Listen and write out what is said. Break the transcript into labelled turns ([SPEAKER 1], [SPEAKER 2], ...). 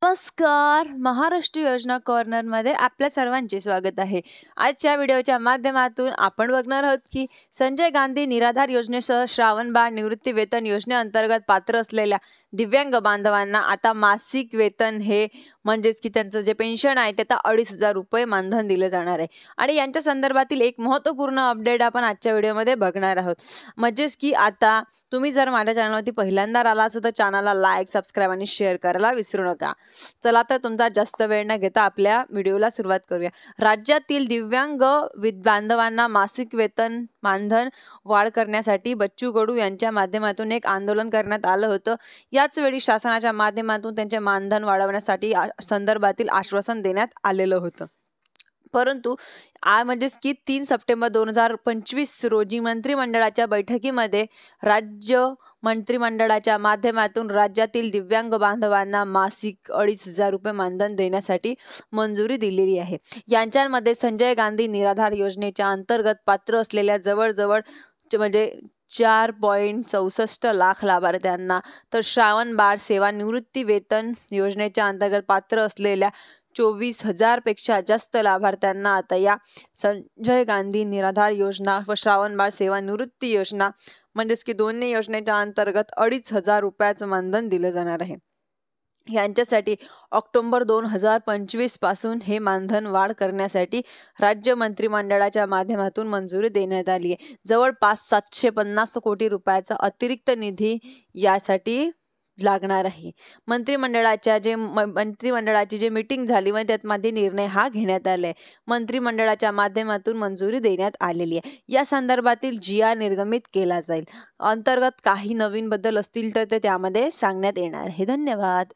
[SPEAKER 1] नमस्कार. महाराष्ट्र योजना कॉर्नरमध्ये आपल्या सर्वांचे स्वागत आहे. आजच्या व्हिडिओच्या माध्यमातून आपण बघणार आहोत की संजय गांधी निराधार योजनेसह श्रावणबाळ निवृत्ती वेतन योजनेअंतर्गत पात्र असलेल्या दिव्यांग बांधवांना आता मासिक वेतन हे म्हणजेच की त्यांचं जे पेन्शन आहे ते आता 2,500 रुपये मानधन दिलं जाणार आहे. आणि यांच्या संदर्भातील एक महत्त्वपूर्ण अपडेट आपण आजच्या व्हिडिओमध्ये बघणार आहोत. म्हणजेच की आता तुम्ही जर माझ्या चॅनलवरती पहिल्यांदा आला असाल तर चॅनलला लाईक, सबस्क्राईब आणि शेअर करायला विसरू नका. चला तर तुमचा जास्त वेळ न घेता आपल्या व्हिडिओला सुरुवात करूया. राज्यातील दिव्यांग बांधवांना मासिक वेतन मानधन वाढ करण्यासाठी बच्चू कडू यांच्या माध्यमातून एक आंदोलन करण्यात आलं होतं. याच वेळी शासनाच्या माध्यमातून त्यांचे मानधन वाढवण्यासाठी संदर्भातील आश्वासन देण्यात आलेलं होतं. परंतु म्हणजेच की 3 सप्टेंबर 2025 रोजी मंत्रिमंडळाच्या बैठकीमध्ये राज्य मंत्रिमंडळाच्या माध्यमातून राज्यातील दिव्यांग बांधवांना मासिक 2,500 रुपये मानधन देण्यासाठी मंजुरी दिलेली आहे. यांच्यामध्ये संजय गांधी निराधार योजनेच्या अंतर्गत पात्र असलेल्या जवळजवळ म्हणजे 4.64 लाख लाभार्थ्यांना, तर श्रावणबाळ सेवानिवृत्ती वेतन योजनेच्या अंतर्गत पात्र असलेल्या 24,000 पेक्षा जास्त लाभार्थ्यांना आता या संजय गांधी निराधार योजना व श्रावणबाळ सेवानिवृत्ती योजना म्हणजेच की दोन्ही योजनेच्या अंतर्गत 2,500 रुपयाचं मानधन दिलं जाणार आहे. यांच्यासाठी ऑक्टोबर 2025 पासून हे मानधन वाढ करण्यासाठी राज्य मंत्रिमंडळाच्या माध्यमातून मंजुरी देण्यात आली आहे. जवळपास 750 कोटी रुपयाचा अतिरिक्त निधी यासाठी लागणार आहे. मंत्रिमंडळाची जी मीटिंग झाली व त्यामध्ये निर्णय हा घेण्यात आलाय. मंत्रिमंडळाच्या माध्यमातून मंजुरी देण्यात आलेली आहे. या संदर्भातील GR निर्गमित केला जाईल. अंतर्गत काही नवीन बदल असतील तर ते त्यामध्ये सांगण्यात येणार आहे. धन्यवाद.